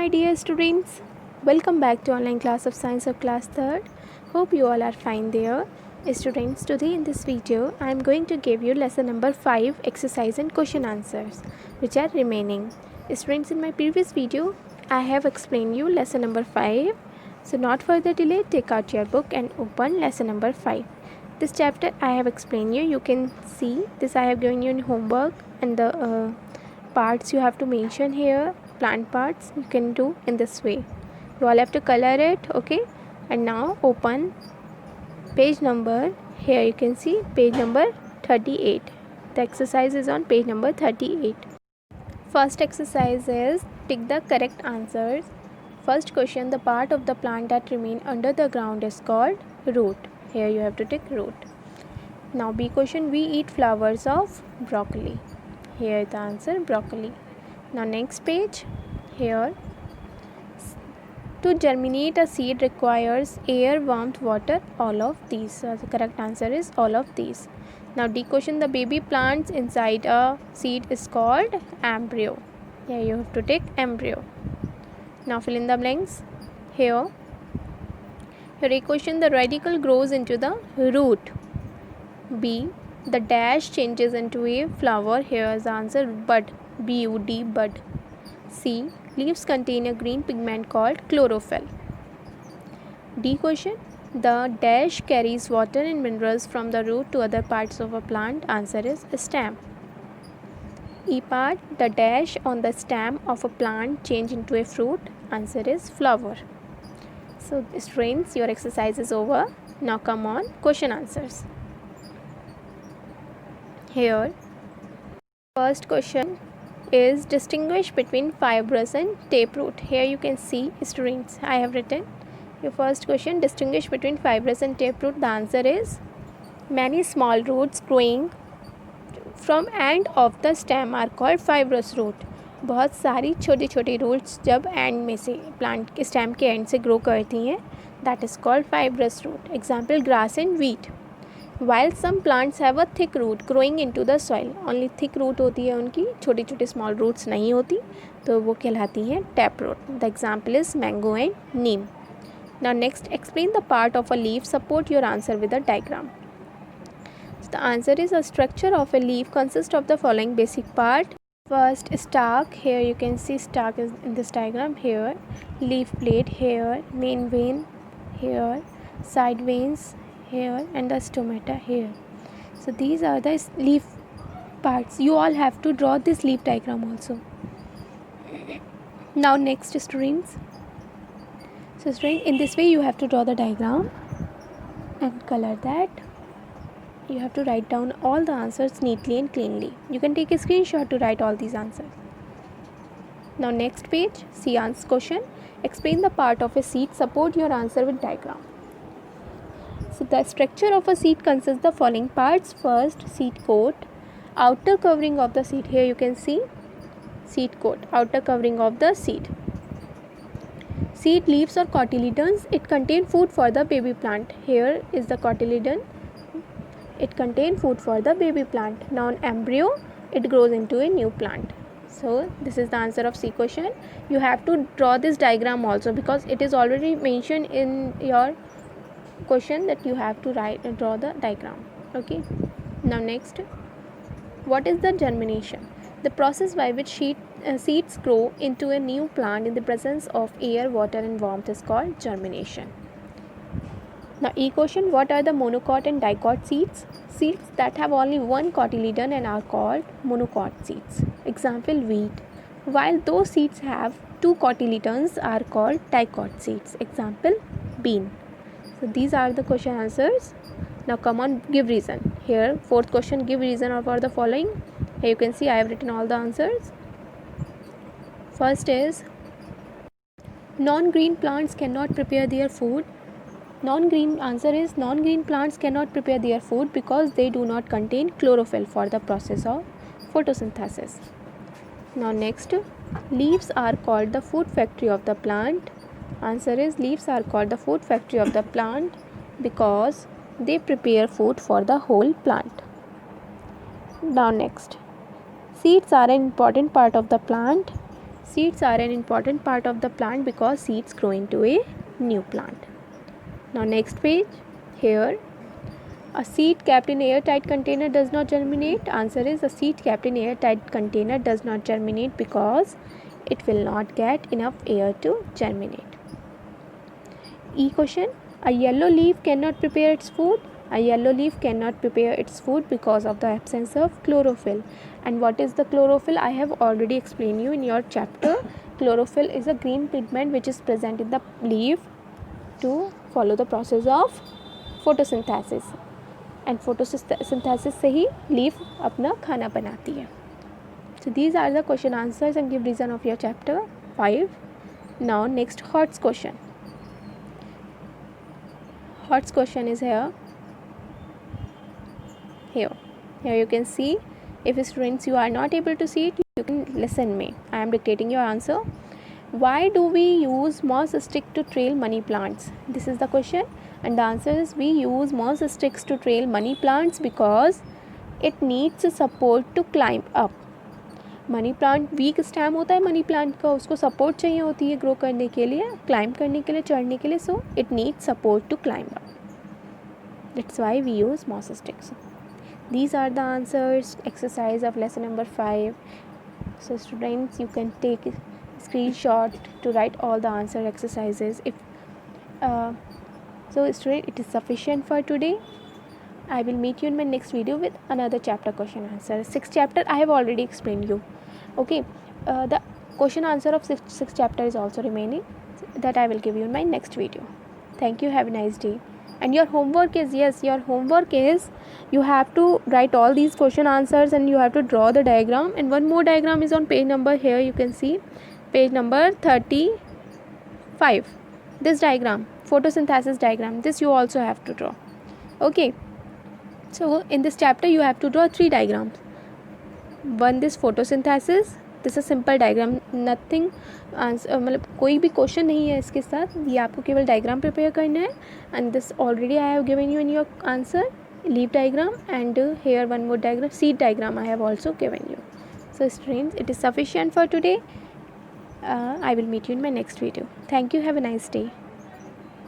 my dear students. Welcome back to online class of science of class 3rd. Hope you all are fine there. Students, today in this video I am going to give you lesson number 5 exercise and question answers which are remaining. Students, in my previous video I have explained you lesson number 5. So not further delay, take out your book and open lesson number 5. This chapter I have explained you. You can see this I have given you in homework, and the parts you have to mention here, plant parts, you can do in this way. You all have to color it, okay? And now open page number, here you can see page number 38. The exercise is on page number 38. First exercise is tick the correct answers. First question, the part of the plant that remain under the ground is called root. Here you have to tick root. Now B question, we eat flowers of broccoli. Here the answer, broccoli. Now next page, here, to germinate a seed requires air, warmth, water, all of these. So the correct answer is all of these. Now D question, the baby plants inside a seed is called embryo. Here you have to take embryo. Now fill in the blanks. Here A question, the radicle grows into the root. B, the dash changes into a flower. Here is the answer, bud, B-U-D, bud. C, leaves contain a green pigment called chlorophyll. D question, the dash carries water and minerals from the root to other parts of a plant. Answer is stem. E part, the dash on the stem of a plant change into a fruit. Answer is flower. So students, your exercise is over. Now come on, question answers. Here, first question is distinguish between fibrous and taproot. Here you can see, students, I have written your first question, distinguish between fibrous and taproot. The answer is many small roots growing from end of the stem are called fibrous root. बहुत सारी छोटी छोटी roots जब and में से plant के stem के and से ग्रो करती हैं, that is called fibrous root. Example grass and wheat. While some plants have a thick root growing into the soil, only thick root होती है उनकी, छोटी छोटी small roots नहीं होती, तो वो कहलाती हैं taproot. The example is mango and neem. Now next, explain the part of a leaf. Support your answer with a diagram. So the answer is, a structure of a leaf consists of the following basic part. First, stalk. Here you can see stalk is in this diagram. Here, leaf blade. Here, main vein. Here, side veins. Here, and the stomata here. So these are the leaf parts. You all have to draw this leaf diagram also. Now next, students. So students, in this way you have to draw the diagram and color that. You have to write down all the answers neatly and cleanly. You can take a screenshot to write all these answers. Now next page, see answer question. Explain the part of a seed. Support your answer with diagram. So the structure of a seed consists of the following parts. First, seed coat, outer covering of the seed. Here you can see seed coat, outer covering of the seed. Seed leaves or cotyledons. It contains food for the baby plant. Here is the cotyledon. It contains food for the baby plant. Now an embryo, it grows into a new plant. So this is the answer of C question. You have to draw this diagram also, because it is already mentioned in your question that you have to draw the diagram. Okay. Now next, what is the germination? The process by which seeds grow into a new plant in the presence of air, water and warmth is called germination. Now E question, what are the monocot and dicot seeds? Seeds that have only one cotyledon and are called monocot seeds. Example wheat. While those seeds have two cotyledons are called dicot seeds. Example bean. So these are the question answers. Now come on, give reason. Here fourth question, give reason for the following. Here you can see I have written all the answers. First is, non-green plants cannot prepare their food. Answer is non-green plants cannot prepare their food because they do not contain chlorophyll for the process of photosynthesis. Now next, leaves are called the food factory of the plant. Answer is, leaves are called the food factory of the plant because they prepare food for the whole plant. Now next, seeds are an important part of the plant. Seeds are an important part of the plant because seeds grow into a new plant. Now next page. Here, a seed kept in airtight container does not germinate. Answer is, a seed kept in airtight container does not germinate because it will not get enough air to germinate. E question. A yellow leaf cannot prepare its food. A yellow leaf cannot prepare its food because of the absence of chlorophyll. And what is the chlorophyll? I have already explained you in your chapter. Chlorophyll is a green pigment which is present in the leaf to follow the process of photosynthesis. And photosynthesis से ही leaf अपना खाना बनाती है. So these are the question answers and give reason of your chapter 5. Now next Hots question. Hots question is here. Here you can see. If students you are not able to see it, you can listen me. I am dictating your answer. Why do we use moss stick to trail money plants? This is the question, and the answer is, we use moss sticks to trail money plants because it needs support to climb up. Money plant week stem होता है money plant का, उसको support चाहिए होती है grow करने के लिए, क्लाइंब करने के लिए, चढ़ने के लिए. So it needs support to climb up. That's why we use moss sticks. These are the answers exercise of lesson number 5. So students, you can take a screenshot to write all the answer exercises. So student, it is sufficient for today. I will meet you in my next video with another chapter question answer. 6th chapter I have already explained you. Okay, the question answer of 6th chapter is also remaining, that I will give you in my next video. Thank you. Have a nice day. And your homework is, you have to write all these question answers and you have to draw the diagram. And one more diagram is on page number, here you can see page number 35. This diagram, photosynthesis diagram, this you also have to draw. Okay, so in this chapter you have to draw 3 diagrams. One, this photosynthesis. This is simple diagram, nothing answer, मतलब कोई भी question नहीं है इसके साथ, ये आपको केवल डायग्राम प्रिपेयर करना है. And this already I have given you in your answer, leaf diagram, and here one more diagram, seed diagram I have also given you. So students, it is sufficient for today. I will meet you in my next video. Thank you. Have a nice day.